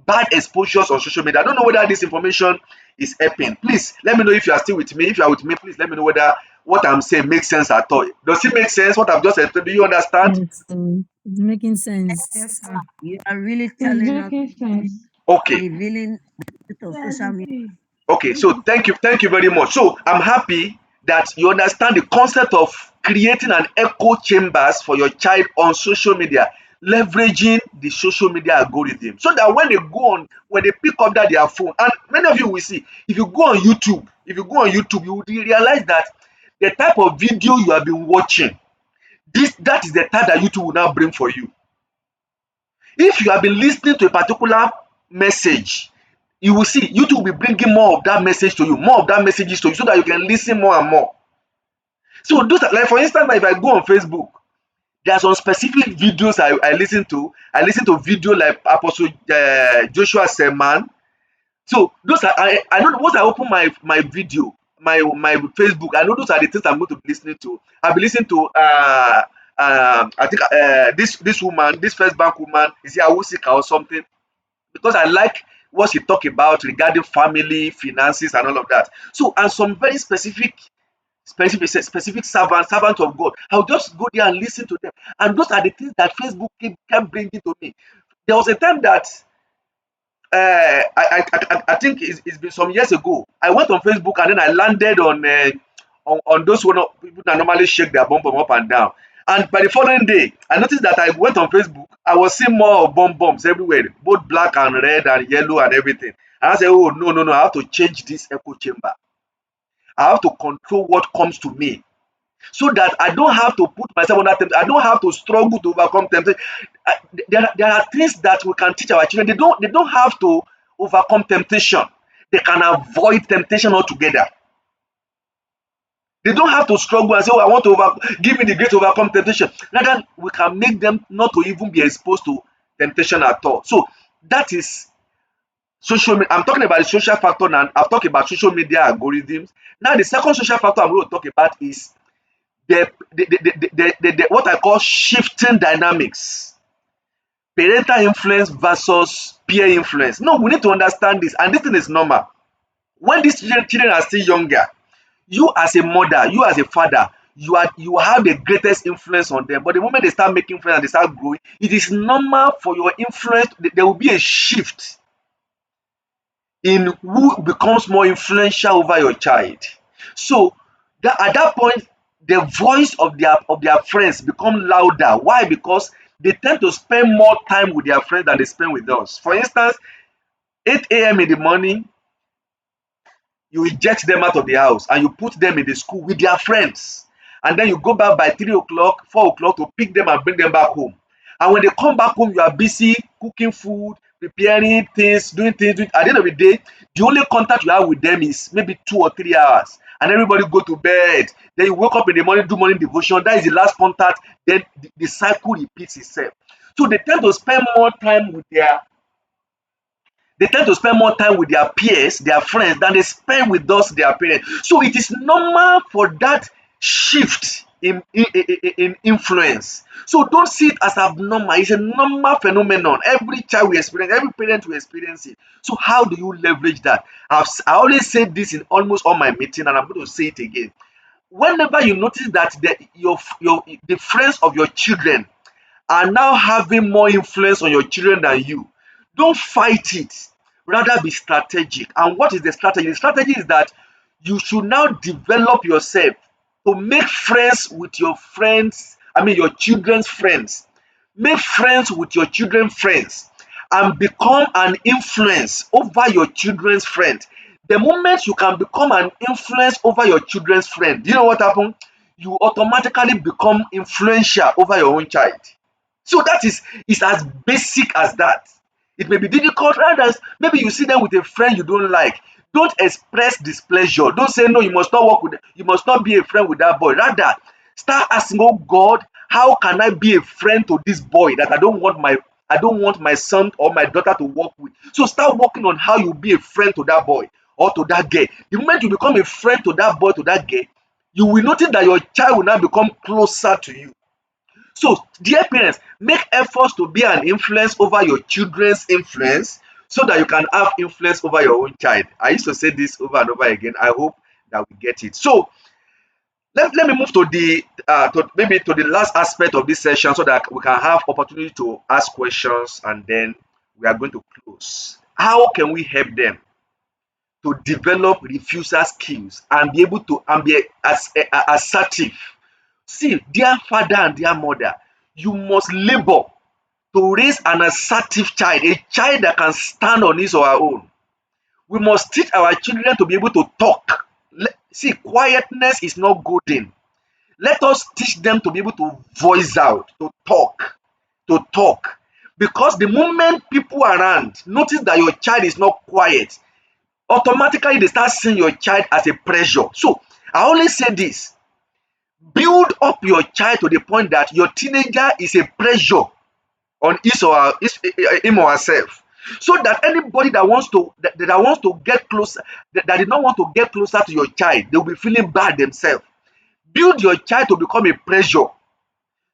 bad exposures on social media. I don't know whether this information is helping. Please let me know if you are still with me. If you are with me, please let me know whether what I'm saying makes sense at all. Does it make sense? What I've just explained? Do you understand? Yes, it's making sense. Yes, sir. You are really It's telling us making sense. Okay. revealing the truth of social media. Okay, so thank you very much. So I'm happy that you understand the concept of creating an echo chambers for your child on social media, leveraging the social media algorithm, so that when they pick up that their phone, and many of you will see, if you go on YouTube, you will realize that the type of video you have been watching, that is the type that YouTube will now bring for you. If you have been listening to a particular message, you will see YouTube will be bringing more of that message to you, more of that messages to you, so that you can listen more and more. So those are, like for instance, if I go on Facebook, there are some specific videos I listen to. I listen to video like Apostle Joshua Seman. So those are I know once I open my video, my Facebook, I know those are the things I'm going to be listening to. I'll be listening to I think this woman, this first bank woman, is it Awusika or something? Because I like what she talk about regarding family, finances, and all of that. So and some very specific servants of God. I'll just go there and listen to them. And those are the things that Facebook kept bringing to me. There was a time that I think it's been some years ago. I went on Facebook and then I landed on those people that normally shake their bum bum up and down. And by the following day, I noticed that I went on Facebook. I was seeing more of bum bums everywhere, both black and red and yellow and everything. And I said, "Oh no, no, no! I have to change this echo chamber. I have to control what comes to me, so that I don't have to put myself under temptation. I don't have to struggle to overcome temptation. There are things that we can teach our children. They don't have to overcome temptation. They can avoid temptation altogether. They don't have to struggle and say, "Oh, I want to give me the grace to overcome temptation." Rather, we can make them not to even be exposed to temptation at all. So that is social media. I'm talking about the social factor now. I've talked about social media algorithms. Now, the second social factor I'm going to talk about is what I call shifting dynamics, parental influence versus peer influence. No, we need to understand this, and this thing is normal. When these children are still younger, you as a mother, you as a father, you have the greatest influence on them. But the moment they start making friends and they start growing, it is normal for your influence. There will be a shift in who becomes more influential over your child. So at that point, the voice of their friends become louder. Why? Because they tend to spend more time with their friends than they spend with us. For instance, 8 a.m. in the morning, you eject them out of the house and you put them in the school with their friends. And then you go back by 3 o'clock, 4 o'clock to pick them and bring them back home. And when they come back home, you are busy cooking food, preparing things, doing things. At the end of the day, the only contact you have with them is maybe 2 or 3 hours. And everybody go to bed. Then you wake up in the morning, do morning devotion. That is the last contact. Then the cycle repeats itself. So they tend to spend more time with their peers, their friends, than they spend with us, their parents. So it is normal for that shift in influence. So don't see it as abnormal. It's a normal phenomenon. Every child will experience, every parent will experience it. So how do you leverage that? I always say this in almost all my meetings, and I'm going to say it again. Whenever you notice that the friends of your children are now having more influence on your children than you, don't fight it. Rather be strategic. And what is the strategy? The strategy is that you should now develop yourself to make friends with your friends, I mean your children's friends. Make friends with your children's friends and become an influence over your children's friend. The moment you can become an influence over your children's friend, do you know what happens? You automatically become influential over your own child. So that is as basic as that. It may be difficult, rather maybe you see them with a friend you don't like. Don't express displeasure. Don't say no, you must not work with you must not be a friend with that boy. Rather, start asking, oh God, how can I be a friend to this boy that I don't want my son or my daughter to work with. So start working on how you be a friend to that boy or to that girl. The moment you become a friend to that boy, to that girl, you will notice that your child will now become closer to you. So, dear parents, make efforts to be an influence over your children's influence so that you can have influence over your own child. I used to say this over and over again. I hope that we get it. So, let me move to the last aspect of this session so that we can have opportunity to ask questions and then we are going to close. How can we help them to develop refusal skills and be able to and be assertive? See, dear father and dear mother, you must labor to raise an assertive child, a child that can stand on his or her own. We must teach our children to be able to talk. See, quietness is not golden. Let us teach them to be able to voice out, to talk. Because the moment people around notice that your child is not quiet, automatically they start seeing your child as a pressure. So I always say this: Build up your child to the point that your teenager is a pressure on him or herself, so that anybody that wants to that wants to get closer, that did not want to get closer to your child, they will be feeling bad themselves. Build your child to become a pressure,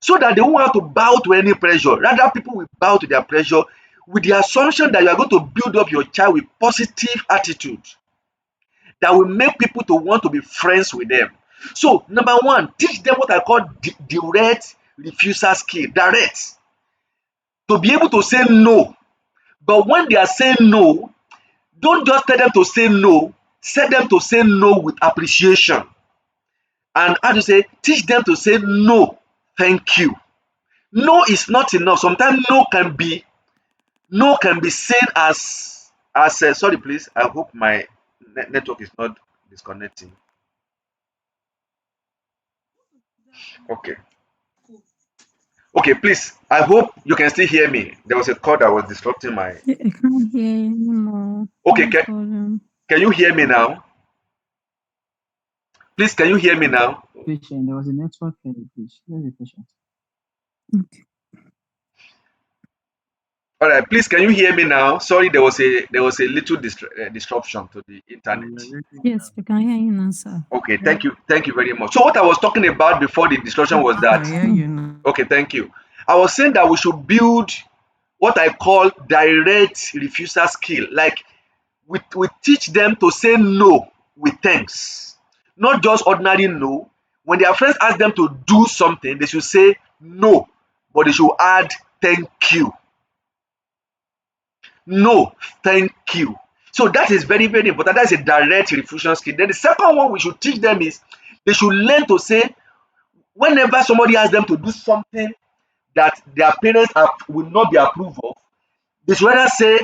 so that they won't have to bow to any pressure. Rather, people will bow to their pressure with the assumption that you are going to build up your child with positive attitude that will make people to want to be friends with them. So, number one, teach them what I call direct refusal skill. Direct. To be able to say no. But when they are saying no, don't just tell them to say no. Set them to say no with appreciation. And how to say, teach them to say no, thank you. No is not enough. Sometimes no can be seen as sorry please. I hope my network is not disconnecting. Okay. Okay, please. I hope you can still hear me. There was a call that was disrupting my. I can't hear you anymore. Okay, No problem. can you hear me now? Please, can you hear me now? Patient, there was a network glitch. Where's the patient? Okay. All right, please, can you hear me now? Sorry, there was a little disruption to the internet. Yes, we can hear you now, sir. Okay, thank you very much. So what I was talking about before the disruption was that. Okay, thank you. I was saying that we should build what I call direct refusal skill. Like we teach them to say no with thanks, not just ordinary no. When their friends ask them to do something, they should say no, but they should add thank you. No, thank you. So that is very, very important. That's a direct refusal skill. Then the second one we should teach them is they should learn to say whenever somebody asks them to do something that their parents will not be approved of, they should rather say,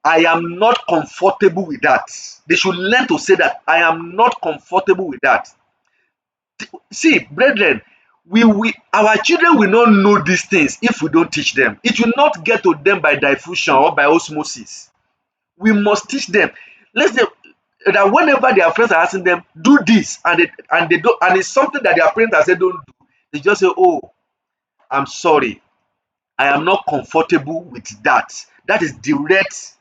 I am not comfortable with that. They should learn to say that I am not comfortable with that. See, brethren, we our children will not know these things if we don't teach them. It will not get to them by diffusion or by osmosis. We must teach them. Let's say that whenever their friends are asking them, do this, and they don't, and it's something that their parents have said don't do, they just say, oh, I'm sorry, I am not comfortable with that. That is direct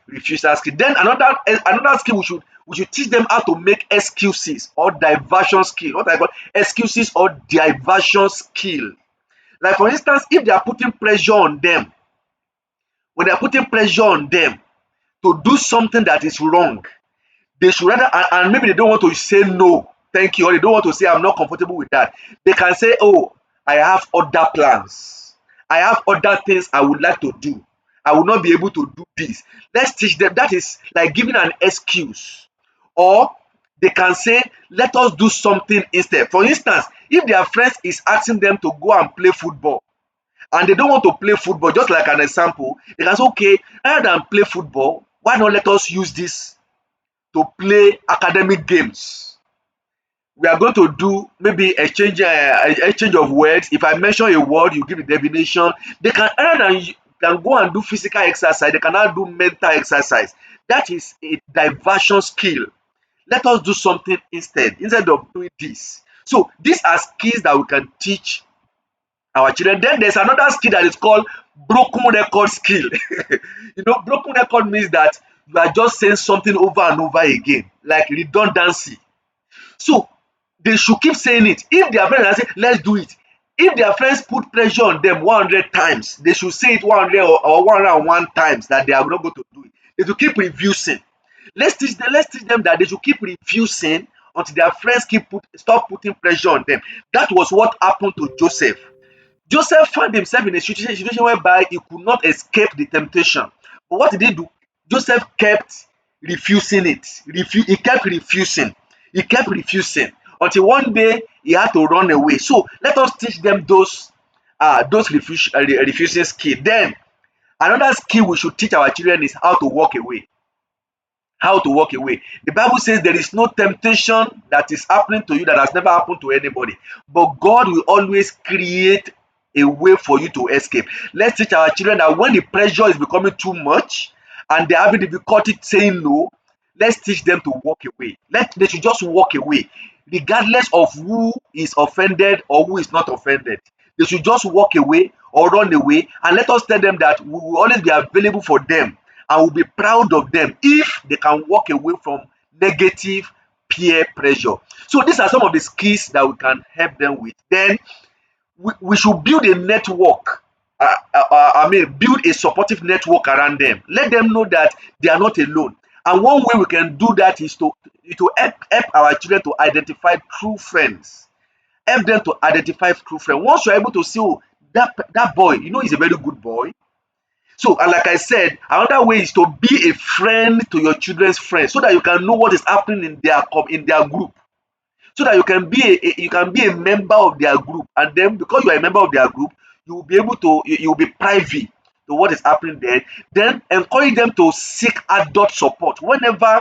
refusal skill. Then another skill we should teach them how to make excuses or diversion skill. What I call excuses or diversion skill. Like for instance, if they are putting pressure on them, when they are putting pressure on them to do something that is wrong, they should rather, and maybe they don't want to say no, thank you, or they don't want to say I'm not comfortable with that. They can say, oh, I have other plans. I have other things I would like to do. I will not be able to do this. Let's teach them. That is like giving an excuse. Or they can say, let us do something instead. For instance, if their friends is asking them to go and play football, and they don't want to play football, just like an example, they can say, okay, rather than play football, why not let us use this to play academic games? We are going to do maybe exchange of words. If I mention a word, you give the definition. They can, rather than can go and do physical exercise, they can now do mental exercise. That is a diversion skill. Let us do something instead of doing this. So these are skills that we can teach our children. Then there's another skill that is called broken record skill. Broken record means that you are just saying something over and over again, like redundancy. So they should keep saying it. If their friends say, let's do it. If their friends put pressure on them 100 times, they should say it 100 or 101 times that they are not going to do it. They should keep refusing. Let's teach them that they should keep refusing until their friends stop putting pressure on them. That was what happened to Joseph. Joseph found himself in a situation whereby he could not escape the temptation. But what did he do? Joseph kept refusing it. He kept refusing. He kept refusing until one day he had to run away. So let us teach them those refusing skills. Then another skill we should teach our children is how to walk away. How to walk away. The Bible says there is no temptation that is happening to you that has never happened to anybody. But God will always create a way for you to escape. Let's teach our children that when the pressure is becoming too much and they're having difficulty saying no, let's teach them to walk away. They should just walk away. regardless of who is offended or who is not offended. They should just walk away or run away, and let us tell them that we will always be available for them and we'll be proud of them if they can walk away from negative peer pressure. So these are some of the skills that we can help them with. Then we should build a network. Build a supportive network around them. Let them know that they are not alone. And one way we can do that is to help our children to identify true friends. Help them to identify true friends. Once you're able to see, oh, that boy, he's a very good boy. So, and like I said, another way is to be a friend to your children's friends, so that you can know what is happening in their group, so that you can be a member of their group, and then because you are a member of their group, you will be able to you will be privy to what is happening there. Then encourage them to seek adult support whenever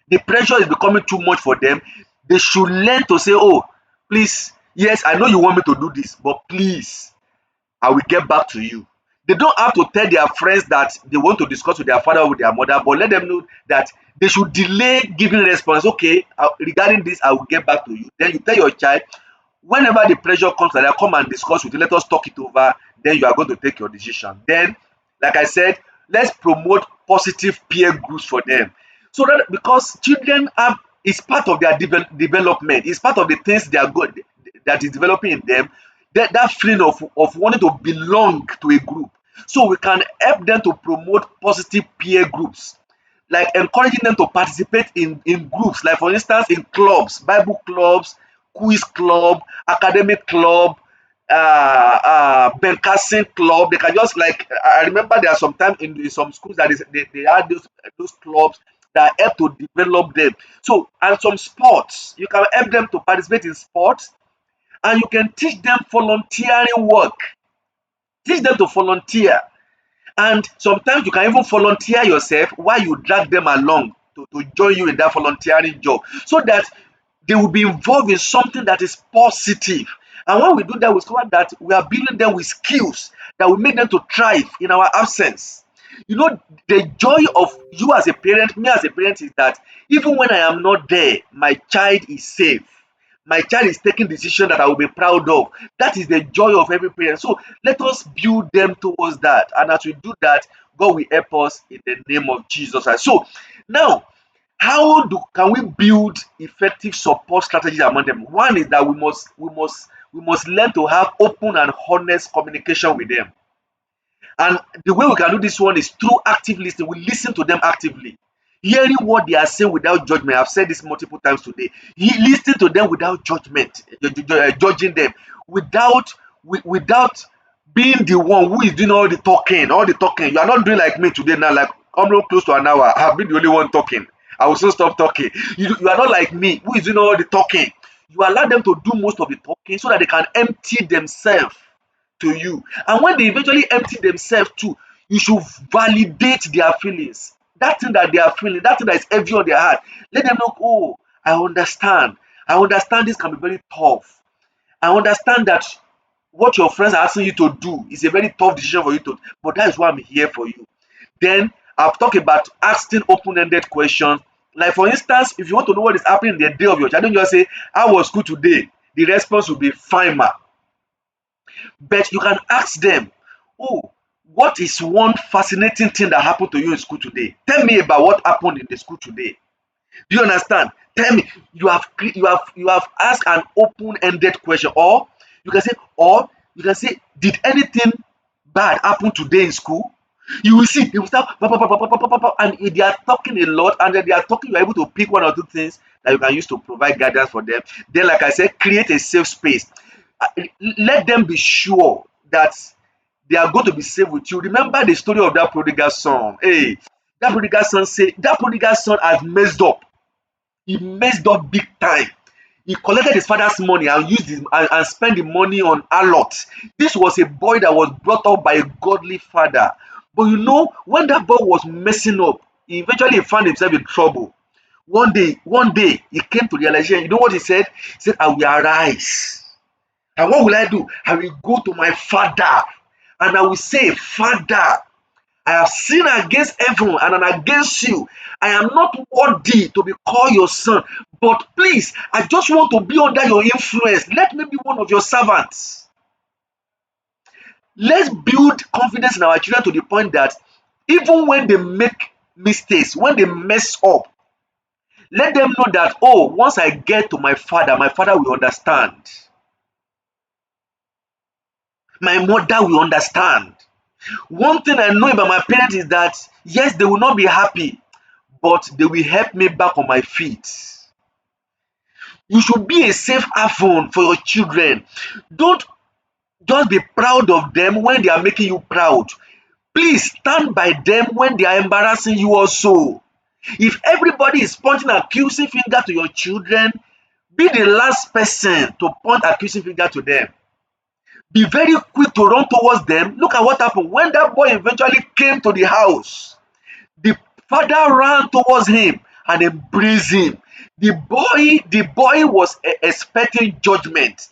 the pressure is becoming too much for them. They should learn to say, oh, please, yes, I know you want me to do this, but please, I will get back to you. They don't have to tell their friends that they want to discuss with their father or with their mother, but let them know that they should delay giving response. Okay, regarding this, I will get back to you. Then you tell your child, whenever the pressure comes, that I come and discuss with you, let us talk it over. Then you are going to take your decision. Then, like I said, let's promote positive peer groups for them. So that because children have is part of their development, it's part of the things they are good that is developing in them, that feeling of wanting to belong to a group. So we can help them to promote positive peer groups, like encouraging them to participate in groups, like for instance in clubs, Bible clubs, quiz club, academic club, Bencassing club. They can just like I remember there are sometimes in some schools that they have those clubs that help to develop them. So and some sports, you can help them to participate in sports, and you can teach them volunteering work. Teach them to volunteer. And sometimes you can even volunteer yourself while you drag them along to join you in that volunteering job, so that they will be involved in something that is positive. And when we do that, we discover that we are building them with skills that will make them to thrive in our absence. The joy of you as a parent, me as a parent, is that even when I am not there, my child is safe. My child is taking decisions that I will be proud of. That is the joy of every parent. So let us build them towards that. And as we do that, God will help us in the name of Jesus. So now, how can we build effective support strategies among them? One is that we must learn to have open and honest communication with them. And the way we can do this one is through active listening. We listen to them actively, hearing what they are saying without judgment. I've said this multiple times today. Listen to them without judgment, judging them, without being the one who is doing all the talking. All the talking. You are not doing like me today now. Like almost close to an hour, I've been the only one talking. I will soon stop talking. You are not like me who is doing all the talking. You allow them to do most of the talking so that they can empty themselves to you. And when they eventually empty themselves too, you should validate their feelings. That thing that they are feeling, that thing that is heavy on their heart, let them know, oh, I understand. I understand this can be very tough. I understand that what your friends are asking you to do is a very tough decision for you to, but that is why I'm here for you. Then I've talked about asking open-ended questions. Like for instance, if you want to know what is happening in the day of your child, don't just say, how was school today? The response will be fine, ma. But you can ask them, oh, what is one fascinating thing that happened to you in school today? Tell me about what happened in the school today. Do you understand? Tell me. You have asked an open-ended question, or you can say, did anything bad happen today in school? You will see they will start and if they are talking a lot, and then they are talking, you're able to pick one or two things that you can use to provide guidance for them. Then, like I said, create a safe space. Let them be sure that they are going to be safe with you. Remember the story of that prodigal son. Hey, that prodigal son has messed up. He messed up big time. He collected his father's money and used and spent the money on harlots. This was a boy that was brought up by a godly father. But when that boy was messing up, he eventually found himself in trouble. One day, he came to realization. You know what he said? He said, I will arise. And what will I do? I will go to my father and I will say, Father, I have sinned against heaven and against you. I am not worthy to be called your son. But please, I just want to be under your influence. Let me be one of your servants. Let's build confidence in our children to the point that even when they make mistakes, when they mess up, let them know that, oh, once I get to my father will understand. My mother will understand. One thing I know about my parents is that, yes, they will not be happy, but they will help me back on my feet. You should be a safe haven for your children. Don't just be proud of them when they are making you proud. Please stand by them when they are embarrassing you also. If everybody is pointing accusing finger to your children, be the last person to point accusing finger to them. Be very quick to run towards them. Look at what happened when that boy eventually came to the house. The father ran towards him and embraced him. The boy was expecting judgment.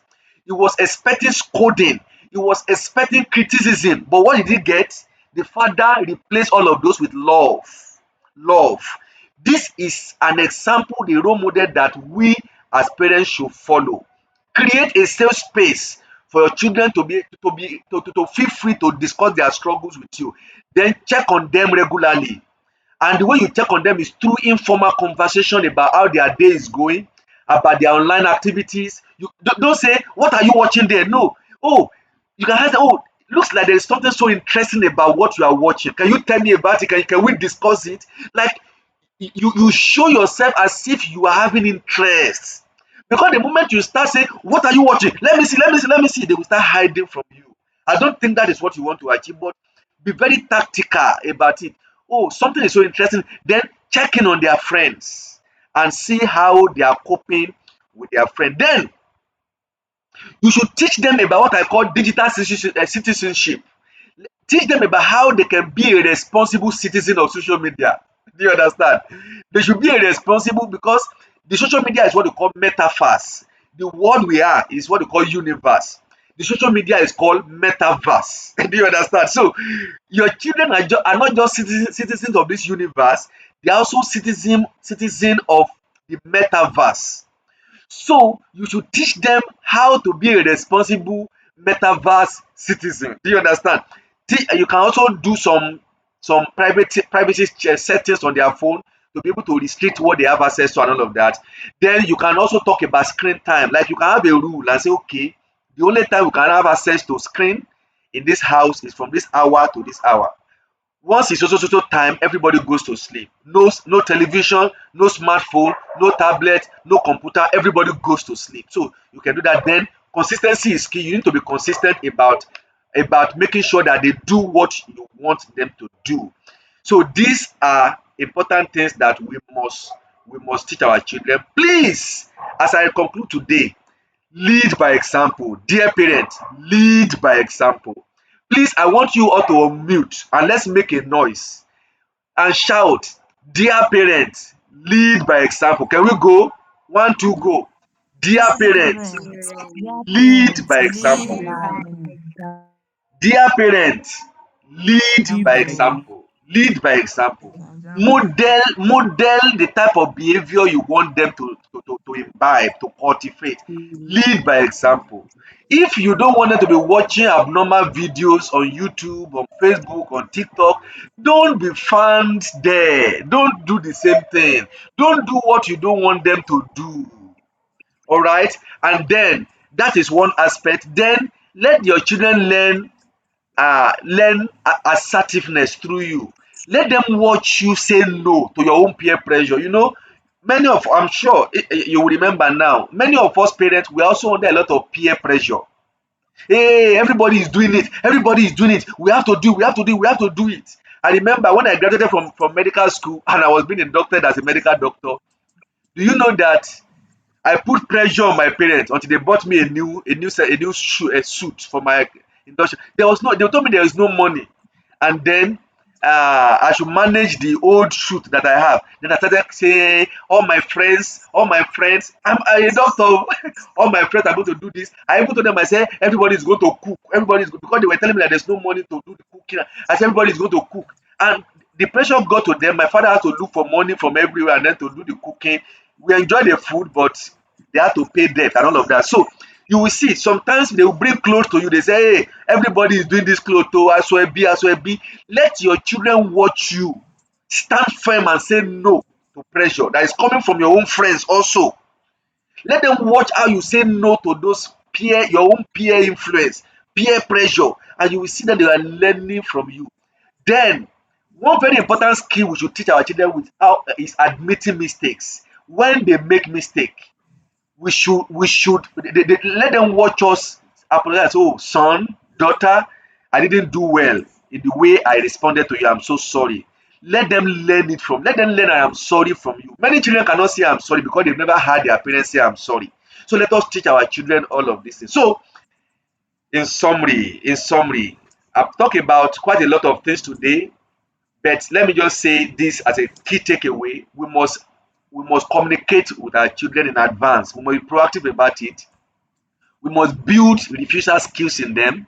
He was expecting scolding. He was expecting criticism. But what did he get? The father replaced all of those with love. Love. This is an example, the role model that we as parents should follow. Create a safe space for your children to feel free to discuss their struggles with you. Then check on them regularly. And the way you check on them is through informal conversation about how their day is going, about their online activities. You don't say, "What are you watching there?" No. Oh, you can ask them, "Oh, looks like there is something so interesting about what you are watching. Can you tell me about it? Can we discuss it?" Like, you show yourself as if you are having interest. Because the moment you start saying, "What are you watching? Let me see, let me see, let me see," they will start hiding from you. I don't think that is what you want to achieve, but be very tactical about it. Oh, something is so interesting. Then check in on their friends and see how they are coping with their friend. Then you should teach them about what I call digital citizenship. Teach them about how they can be a responsible citizen of social media. Do you understand? They should be a responsible because the social media is what we call metaverse. The world we are is what we call universe. The social media is called metaverse. Do you understand? So your children are not just citizens of this universe, they are also citizen of the metaverse. So you should teach them how to be a responsible metaverse citizen. Do you understand? You can also do some privacy settings on their phone to be able to restrict what they have access to and all of that. Then you can also talk about screen time. Like you can have a rule and say, okay, the only time we can have access to screen in this house is from this hour to this hour. Once it's so time, everybody goes to sleep. No television, no smartphone, no tablet, no computer. Everybody goes to sleep. So you can do that. Then consistency is key. You need to be consistent about making sure that they do what you want them to do. So these are important things that we must teach our children. Please, as I conclude today, lead by example. Dear parents, lead by example. Please, I want you all to unmute and let's make a noise and shout, "Dear parents, lead by example." Can we go? One, two, go. Dear Dear parents, parents, Dear lead parents, by lead example. by Dear parents, lead Deep by by example. Lead by example. example. Model the type of behavior you want them to imbibe, to cultivate. Lead by example. If you don't want them to be watching abnormal videos on YouTube, on Facebook, on TikTok, don't be found there. Don't do the same thing. Don't do what you don't want them to do. All right? And then that is one aspect. Then let your children learn assertiveness through you. Let them watch you say no to your own peer pressure. I'm sure you will remember now, many of us parents, we are also under a lot of peer pressure. Hey, everybody is doing it. Everybody is doing it. We have to do it. I remember when I graduated from medical school and I was being inducted as a medical doctor. Do you know that I put pressure on my parents until they bought me a suit for my induction. They told me there is no money, and then I should manage the old suit that I have. Then I started saying, all my friends, I'm a doctor. All my friends are going to do this. I even told them, I said, everybody is going to cook. Because they were telling me that there's no money to do the cooking. I said, everybody is going to cook. And the pressure got to them. My father had to look for money from everywhere and then to do the cooking. We enjoy the food, but they had to pay debt and all of that. So you will see sometimes they will bring clothes to you. They say, hey, everybody is doing this clothes to Aswebi. Let your children watch you. Stand firm and say no to pressure that is coming from your own friends also. Let them watch how you say no to those your own peer influence, peer pressure, and you will see that they are learning from you. Then, one very important skill we should teach our children with how is admitting mistakes. When they make mistake, let them watch us apologize. Oh, son, daughter, I didn't do well in the way I responded to you. I'm so sorry. Let them learn I am sorry from you. Many children cannot say I'm sorry because they've never heard their parents say I'm sorry. So let us teach our children all of these things. So in summary, I've talked about quite a lot of things today, but let me just say this as a key takeaway. We must communicate with our children in advance. We must be proactive about it. We must build refusal skills in them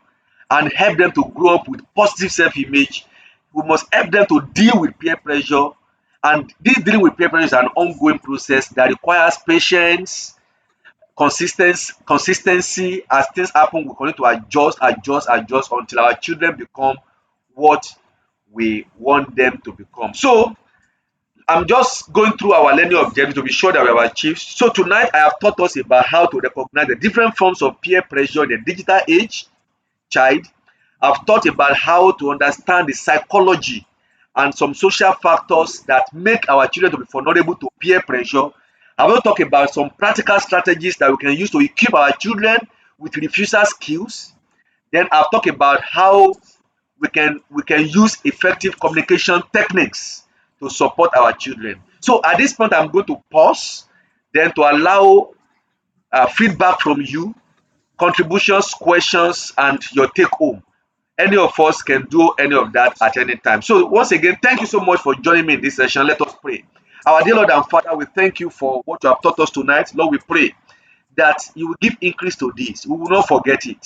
and help them to grow up with positive self-image. We must help them to deal with peer pressure. And this dealing with peer pressure is an ongoing process that requires patience, consistency. As things happen, we continue to adjust until our children become what we want them to become. So I'm just going through our learning objectives to be sure that we have achieved. So tonight I have taught us about how to recognize the different forms of peer pressure in the digital age child. I've taught about how to understand the psychology and some social factors that make our children to be vulnerable to peer pressure. I will talk about some practical strategies that we can use to equip our children with refusal skills. Then I'll talk about how we can use effective communication techniques to support our children. So at this point, I'm going to pause, then to allow feedback from you, contributions, questions, and your take home. Any of us can do any of that at any time. So once again, thank you so much for joining me in this session. Let us pray. Our dear Lord and Father, we thank you for what you have taught us tonight. Lord, we pray that you will give increase to this. We will not forget it.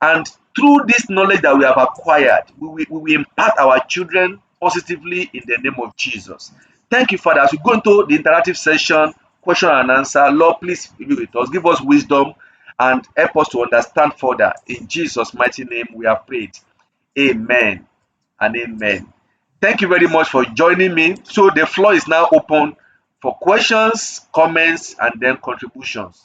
And through this knowledge that we have acquired, we will impact our children positively in the name of Jesus. Thank you, Father. As we go into the interactive session, question and answer, Lord, please be with us. Give us wisdom and help us to understand further. In Jesus' mighty name, we have prayed. Amen and amen. Thank you very much for joining me. So the floor is now open for questions, comments, and then contributions.